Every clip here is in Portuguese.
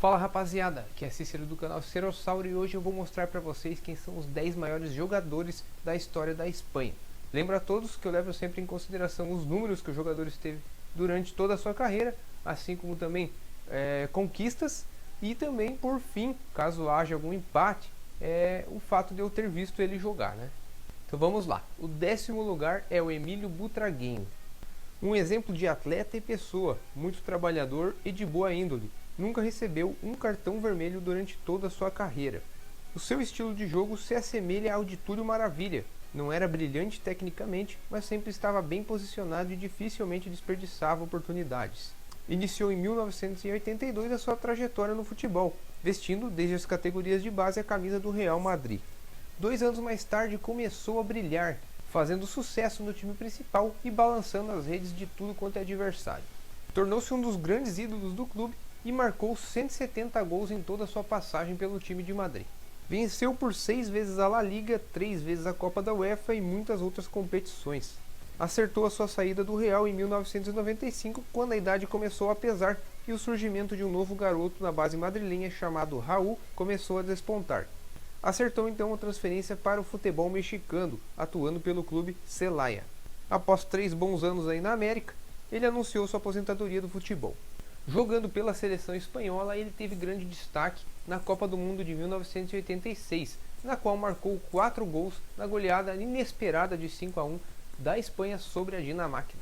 Fala rapaziada, aqui é Cícero do canal Cerossauro e hoje eu vou mostrar para vocês quem são os 10 maiores jogadores da história da Espanha. Lembro a todos que eu levo sempre em consideração os números que o jogador teve durante toda a sua carreira, assim como também conquistas e também, por fim, caso haja algum empate, o fato de eu ter visto ele jogar, né? Então vamos lá, o 10º lugar é o Emílio Butragueño. Um exemplo de atleta e pessoa, muito trabalhador e de boa índole. Nunca recebeu um cartão vermelho durante toda a sua carreira. O seu estilo de jogo se assemelha ao de Túlio Maravilha. Não era brilhante tecnicamente, mas sempre estava bem posicionado e dificilmente desperdiçava oportunidades. Iniciou em 1982 a sua trajetória no futebol, vestindo desde as categorias de base a camisa do Real Madrid. 2 anos mais tarde começou a brilhar, fazendo sucesso no time principal e balançando as redes de tudo quanto é adversário. Tornou-se um dos grandes ídolos do clube e marcou 170 gols em toda a sua passagem pelo time de Madrid. Venceu por 6 vezes a La Liga, 3 vezes a Copa da UEFA e muitas outras competições. Acertou a sua saída do Real em 1995, quando a idade começou a pesar e o surgimento de um novo garoto na base madrilenha chamado Raúl começou a despontar. Acertou então a transferência para o futebol mexicano, atuando pelo clube Celaya. Após 3 bons anos aí na América, ele anunciou sua aposentadoria do futebol. Jogando pela seleção espanhola, ele teve grande destaque na Copa do Mundo de 1986, na qual marcou 4 gols na goleada inesperada de 5-1 da Espanha sobre a Dinamarca.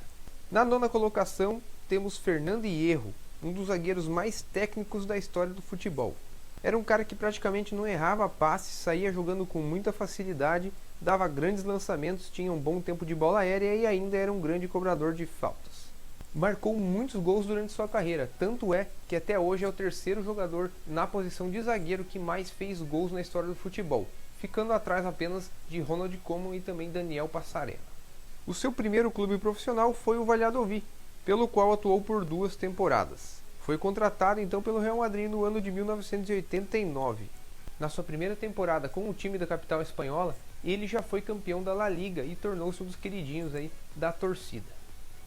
Na 9ª colocação, temos Fernando Hierro, um dos zagueiros mais técnicos da história do futebol. Era um cara que praticamente não errava passes, saía jogando com muita facilidade, dava grandes lançamentos, tinha um bom tempo de bola aérea e ainda era um grande cobrador de faltas. Marcou muitos gols durante sua carreira, tanto é que até hoje é o 3º jogador na posição de zagueiro que mais fez gols na história do futebol, ficando atrás apenas de Ronald Koeman e também Daniel Passarella. O seu primeiro clube profissional foi o Valladolid, pelo qual atuou por 2 temporadas. Foi contratado então pelo Real Madrid no ano de 1989. Na sua primeira temporada com o time da capital espanhola, ele já foi campeão da La Liga e tornou-se um dos queridinhos aí da torcida.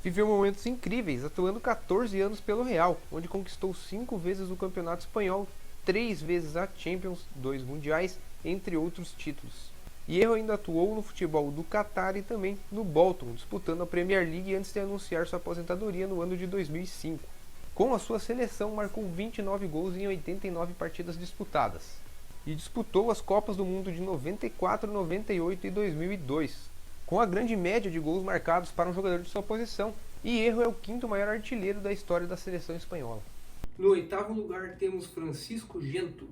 Viveu momentos incríveis, atuando 14 anos pelo Real, onde conquistou 5 vezes o Campeonato Espanhol, 3 vezes a Champions, 2 Mundiais, entre outros títulos. Hierro ainda atuou no futebol do Qatar e também no Bolton, disputando a Premier League antes de anunciar sua aposentadoria no ano de 2005. Com a sua seleção, marcou 29 gols em 89 partidas disputadas. E disputou as Copas do Mundo de 94, 98 e 2002. Com a grande média de gols marcados para um jogador de sua posição, Hierro é o 5º maior artilheiro da história da seleção espanhola. No 8º lugar temos Francisco Gento.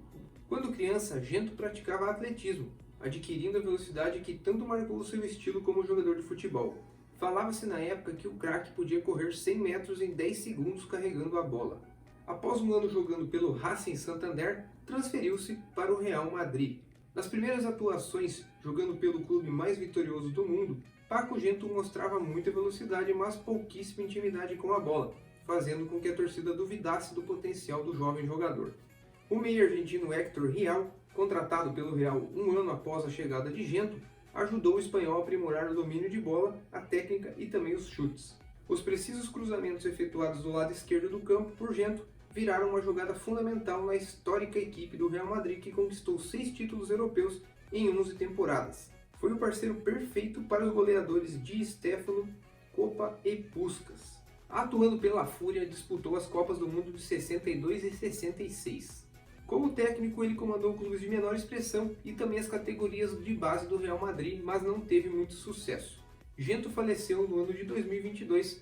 Quando criança, Gento praticava atletismo, adquirindo a velocidade que tanto marcou o seu estilo como jogador de futebol. Falava-se na época que o craque podia correr 100 metros em 10 segundos carregando a bola. Após um ano jogando pelo Racing Santander, transferiu-se para o Real Madrid. Nas primeiras atuações, jogando pelo clube mais vitorioso do mundo, Paco Gento mostrava muita velocidade, mas pouquíssima intimidade com a bola, fazendo com que a torcida duvidasse do potencial do jovem jogador. O meio argentino Héctor Rial, contratado pelo Real um ano após a chegada de Gento, ajudou o espanhol a aprimorar o domínio de bola, a técnica e também os chutes. Os precisos cruzamentos efetuados do lado esquerdo do campo por Gento viraram uma jogada fundamental na histórica equipe do Real Madrid que conquistou 6 títulos europeus em 11 temporadas. Foi o parceiro perfeito para os goleadores Di Stéfano, Copa e Puskás. Atuando pela Fúria, disputou as Copas do Mundo de 62 e 66. Como técnico, ele comandou clubes de menor expressão e também as categorias de base do Real Madrid, mas não teve muito sucesso. Gento faleceu no ano de 2022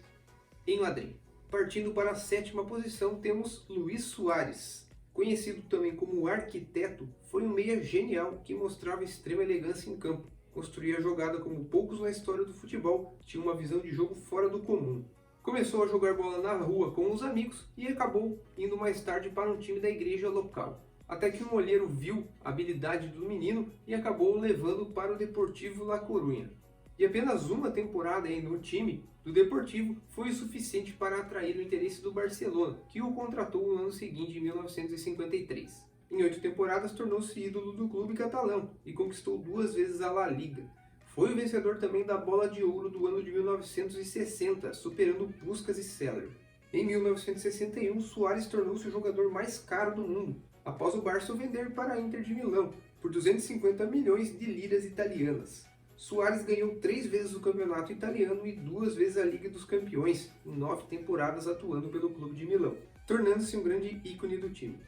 em Madrid. Partindo para a 7ª posição, temos Luís Soares. Conhecido também como o Arquiteto, foi um meia genial que mostrava extrema elegância em campo. Construía a jogada como poucos na história do futebol, tinha uma visão de jogo fora do comum. Começou a jogar bola na rua com os amigos e acabou indo mais tarde para um time da igreja local. Até que um olheiro viu a habilidade do menino e acabou o levando para o Deportivo La Coruña. E apenas uma temporada no time do Deportivo foi o suficiente para atrair o interesse do Barcelona, que o contratou no ano seguinte, em 1953. Em 8 temporadas tornou-se ídolo do clube catalão e conquistou 2 vezes a La Liga. Foi o vencedor também da Bola de Ouro do ano de 1960, superando Puskás e Seller. Em 1961, Suárez tornou-se o jogador mais caro do mundo, após o Barça o vender para a Inter de Milão, por 250 milhões de liras italianas. Suárez ganhou 3 vezes o campeonato italiano e 2 vezes a Liga dos Campeões, em 9 temporadas atuando pelo clube de Milão, tornando-se um grande ícone do time.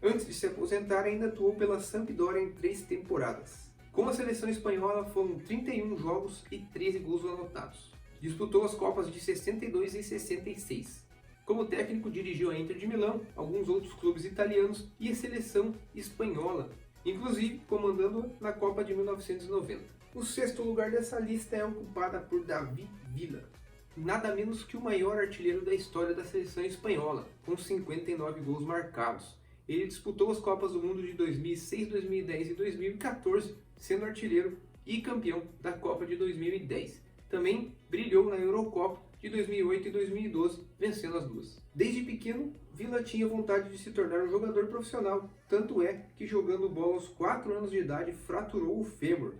Antes de se aposentar, ainda atuou pela Sampdoria em 3 temporadas. Com a seleção espanhola foram 31 jogos e 13 gols anotados. Disputou as Copas de 62 e 66. Como técnico, dirigiu a Inter de Milão, alguns outros clubes italianos e a seleção espanhola, inclusive comandando na Copa de 1990. O 6º lugar dessa lista é ocupada por David Villa, nada menos que o maior artilheiro da história da seleção espanhola, com 59 gols marcados. Ele disputou as Copas do Mundo de 2006, 2010 e 2014, sendo artilheiro e campeão da Copa de 2010. Também brilhou na Eurocopa de 2008 e 2012, vencendo as duas. Desde pequeno, Villa tinha vontade de se tornar um jogador profissional, tanto é que jogando bola aos 4 anos de idade fraturou o fêmur.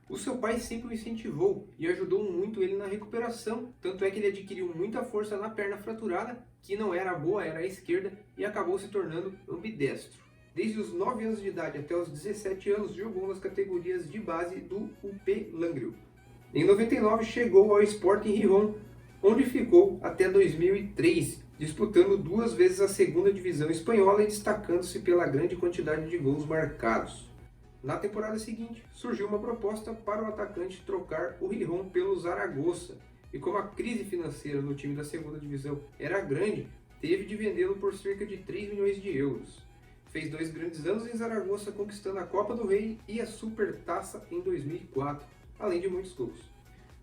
O seu pai sempre o incentivou e ajudou muito ele na recuperação, tanto é que ele adquiriu muita força na perna fraturada, que não era boa, era a esquerda, e acabou se tornando ambidestro. Desde os 9 anos de idade até os 17 anos, jogou nas categorias de base do UP Langreo. Em 99 chegou ao Sporting Gijón, onde ficou até 2003, disputando 2 vezes a 2ª divisão espanhola e destacando-se pela grande quantidade de gols marcados. Na temporada seguinte, surgiu uma proposta para o atacante trocar o Gijón pelo Zaragoza, e como a crise financeira no time da 2ª divisão era grande, teve de vendê-lo por cerca de 3 milhões de euros. Fez 2 grandes anos em Zaragoza, conquistando a Copa do Rei e a Supertaça em 2004, além de muitos gols.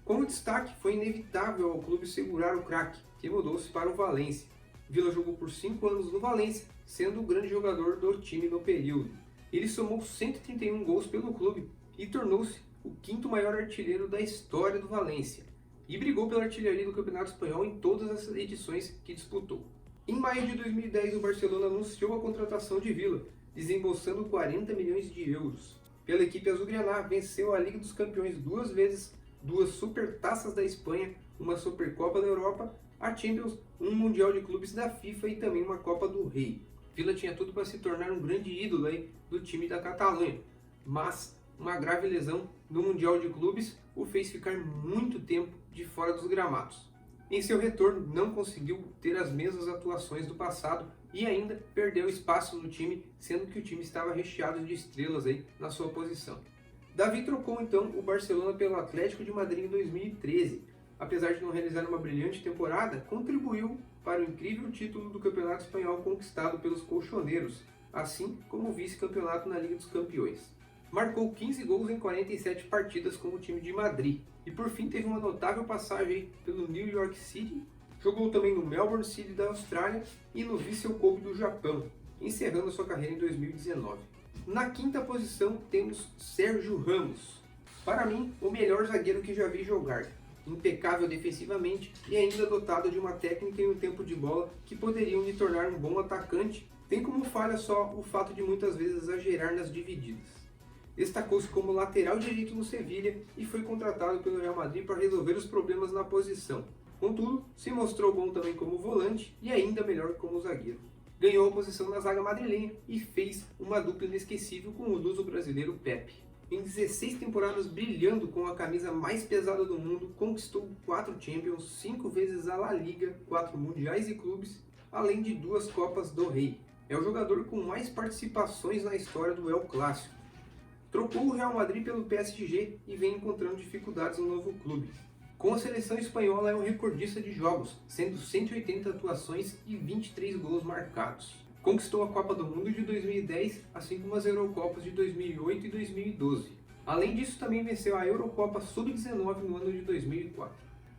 Como destaque, foi inevitável ao clube segurar o craque, que mudou-se para o Valência. Villa jogou por 5 anos no Valência, sendo o grande jogador do time no período. Ele somou 131 gols pelo clube e tornou-se o 5º maior artilheiro da história do Valência, e brigou pela artilharia do Campeonato Espanhol em todas as edições que disputou. Em maio de 2010, o Barcelona anunciou a contratação de Villa, desembolsando 40 milhões de euros. Pela equipe azulgrana, venceu a Liga dos Campeões 2 vezes, 2 Supertaças da Espanha, uma Supercopa da Europa, a Champions, um Mundial de Clubes da FIFA e também uma Copa do Rei. Villa tinha tudo para se tornar um grande ídolo aí do time da Catalunha, mas uma grave lesão no Mundial de Clubes o fez ficar muito tempo de fora dos gramados. Em seu retorno, não conseguiu ter as mesmas atuações do passado e ainda perdeu espaço no time, sendo que o time estava recheado de estrelas aí na sua posição. Davi trocou então o Barcelona pelo Atlético de Madrid em 2013. Apesar de não realizar uma brilhante temporada, contribuiu para o incrível título do Campeonato Espanhol conquistado pelos colchoneiros, assim como o vice-campeonato na Liga dos Campeões. Marcou 15 gols em 47 partidas com o time de Madrid e por fim teve uma notável passagem pelo New York City. Jogou também no Melbourne City da Austrália e no Vissel Kobe do Japão, encerrando sua carreira em 2019. Na 5ª posição temos Sérgio Ramos. Para mim, o melhor zagueiro que já vi jogar. Impecável defensivamente e ainda dotado de uma técnica e um tempo de bola que poderiam lhe tornar um bom atacante, tem como falha só o fato de muitas vezes exagerar nas divididas. Destacou-se como lateral direito no Sevilha e foi contratado pelo Real Madrid para resolver os problemas na posição. Contudo, se mostrou bom também como volante e ainda melhor como zagueiro. Ganhou a posição na zaga madrilenha e fez uma dupla inesquecível com o luso brasileiro Pepe. Em 16 temporadas brilhando com a camisa mais pesada do mundo, conquistou 4 Champions, 5 vezes a La Liga, 4 Mundiais e Clubes, além de 2 Copas do Rei. É o jogador com mais participações na história do El Clásico. Trocou o Real Madrid pelo PSG e vem encontrando dificuldades no novo clube. Com a seleção espanhola é um recordista de jogos, sendo 180 atuações e 23 gols marcados. Conquistou a Copa do Mundo de 2010, assim como as Eurocopas de 2008 e 2012. Além disso, também venceu a Eurocopa Sub-19 no ano de 2004.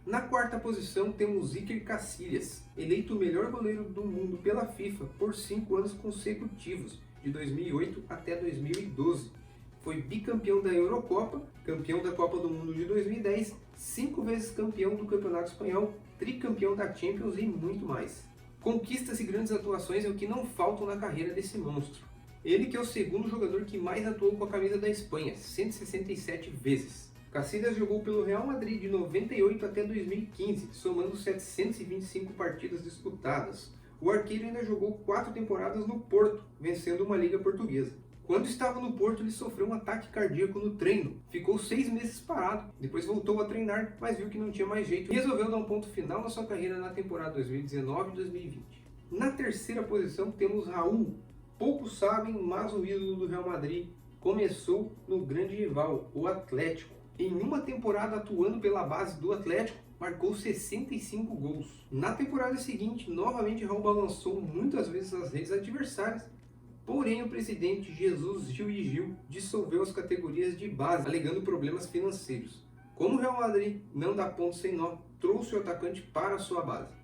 Na 4ª posição temos Iker Casillas, eleito o melhor goleiro do mundo pela FIFA por 5 anos consecutivos, de 2008 até 2012. Foi bicampeão da Eurocopa, campeão da Copa do Mundo de 2010, 5 vezes campeão do Campeonato Espanhol, tricampeão da Champions e muito mais. Conquistas e grandes atuações é o que não faltam na carreira desse monstro. Ele que é o 2º jogador que mais atuou com a camisa da Espanha, 167 vezes. Casillas jogou pelo Real Madrid de 98 até 2015, somando 725 partidas disputadas. O arqueiro ainda jogou 4 temporadas no Porto, vencendo uma liga portuguesa. Quando estava no Porto, ele sofreu um ataque cardíaco no treino. Ficou 6 meses parado, depois voltou a treinar, mas viu que não tinha mais jeito e resolveu dar um ponto final na sua carreira na temporada 2019 e 2020. Na terceira posição temos Raul. Poucos sabem, mas o ídolo do Real Madrid começou no grande rival, o Atlético. Em uma temporada atuando pela base do Atlético, marcou 65 gols. Na temporada seguinte, novamente Raul balançou muitas vezes as redes adversárias, porém o presidente Jesus Gil e Gil dissolveu as categorias de base, alegando problemas financeiros. Como o Real Madrid não dá ponto sem nó, trouxe o atacante para a sua base.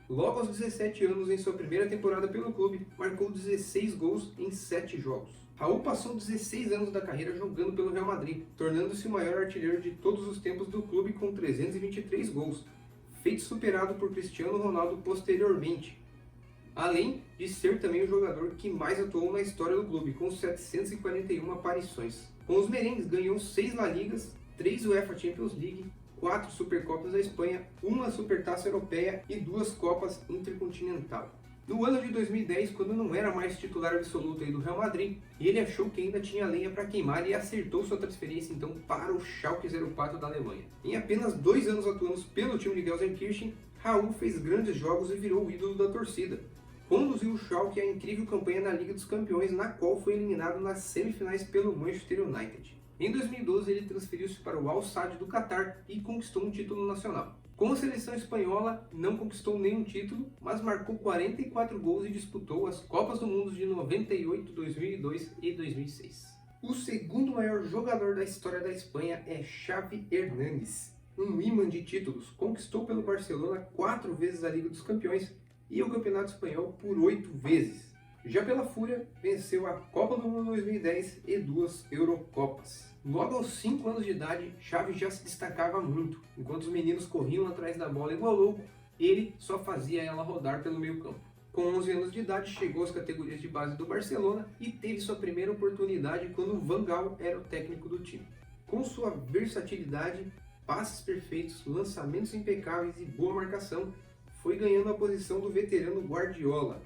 Logo aos 17 anos, em sua primeira temporada pelo clube, marcou 16 gols em 7 jogos. Raul passou 16 anos da carreira jogando pelo Real Madrid, tornando-se o maior artilheiro de todos os tempos do clube com 323 gols, feito superado por Cristiano Ronaldo posteriormente, além de ser também o jogador que mais atuou na história do clube, com 741 aparições. Com os merengues ganhou 6 La Ligas, 3 UEFA Champions League, 4 Supercopas da Espanha, 1 Supertaça Europeia e 2 Copas Intercontinental. No ano de 2010, quando não era mais titular absoluto do Real Madrid, ele achou que ainda tinha lenha para queimar e acertou sua transferência então para o Schalke 04 da Alemanha. Em apenas 2 anos atuando pelo time de Gelsenkirchen, Raul fez grandes jogos e virou o ídolo da torcida. Conduziu o Schalke à incrível campanha na Liga dos Campeões, na qual foi eliminado nas semifinais pelo Manchester United. Em 2012, ele transferiu-se para o Al Sadd do Catar e conquistou um título nacional. Com a seleção espanhola, não conquistou nenhum título, mas marcou 44 gols e disputou as Copas do Mundo de 98, 2002 e 2006. O segundo maior jogador da história da Espanha é Xavi Hernández. Um imã de títulos, conquistou pelo Barcelona 4 vezes a Liga dos Campeões e o Campeonato Espanhol por 8 vezes. Já pela Fúria, venceu a Copa do Mundo 2010 e 2 Eurocopas. Logo aos 5 anos de idade, Xavi já se destacava muito. Enquanto os meninos corriam atrás da bola igual louco, ele só fazia ela rodar pelo meio campo. Com 11 anos de idade, chegou às categorias de base do Barcelona e teve sua primeira oportunidade quando Van Gaal era o técnico do time. Com sua versatilidade, passes perfeitos, lançamentos impecáveis e boa marcação, foi ganhando a posição do veterano Guardiola.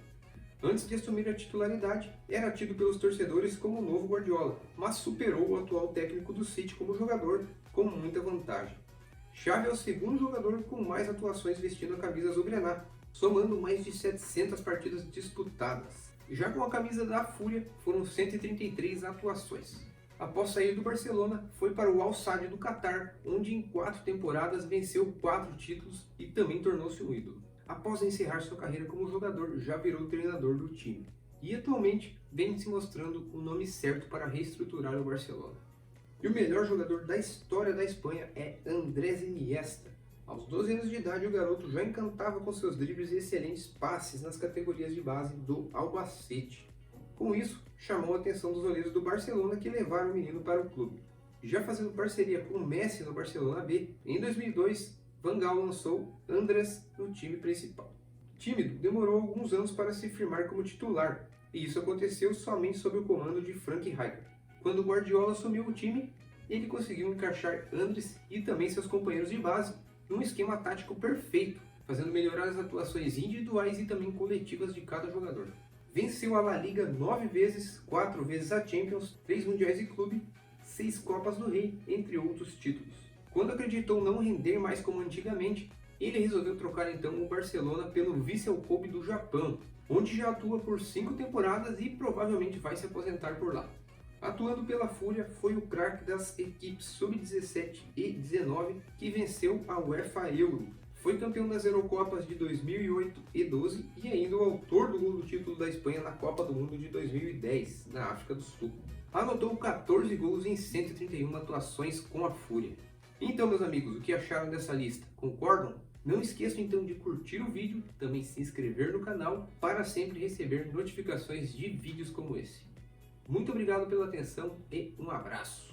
Antes de assumir a titularidade, era tido pelos torcedores como o novo Guardiola, mas superou o atual técnico do City como jogador, com muita vantagem. Xavi é o segundo jogador com mais atuações vestindo a camisa azulgrana, somando mais de 700 partidas disputadas. Já com a camisa da Fúria, foram 133 atuações. Após sair do Barcelona, foi para o Al Sadd do Catar, onde em 4 temporadas venceu 4 títulos e também tornou-se um ídolo. Após encerrar sua carreira como jogador, já virou treinador do time. E atualmente vem se mostrando o nome certo para reestruturar o Barcelona. E o melhor jogador da história da Espanha é Andrés Iniesta. Aos 12 anos de idade, o garoto já encantava com seus dribles e excelentes passes nas categorias de base do Albacete. Com isso, chamou a atenção dos olheiros do Barcelona, que levaram o menino para o clube. Já fazendo parceria com o Messi no Barcelona B, em 2002, Van Gaal lançou Andrés no time principal. Tímido, demorou alguns anos para se firmar como titular, e isso aconteceu somente sob o comando de Frank Rijkaard. Quando Guardiola assumiu o time, ele conseguiu encaixar Andrés e também seus companheiros de base num esquema tático perfeito, fazendo melhorar as atuações individuais e também coletivas de cada jogador. Venceu a La Liga 9 vezes, 4 vezes a Champions, 3 Mundiais de Clube, 6 Copas do Rei, entre outros títulos. Quando acreditou não render mais como antigamente, ele resolveu trocar então o Barcelona pelo Vissel Kobe do Japão, onde já atua por 5 temporadas e provavelmente vai se aposentar por lá. Atuando pela Fúria, foi o craque das equipes Sub-17 e 19 que venceu a UEFA Euro. Foi campeão das Eurocopas de 2008 e 12 e ainda o autor do gol do título da Espanha na Copa do Mundo de 2010, na África do Sul. Anotou 14 gols em 131 atuações com a Fúria. Então, meus amigos, o que acharam dessa lista? Concordam? Não esqueçam então de curtir o vídeo, também se inscrever no canal para sempre receber notificações de vídeos como esse. Muito obrigado pela atenção e um abraço!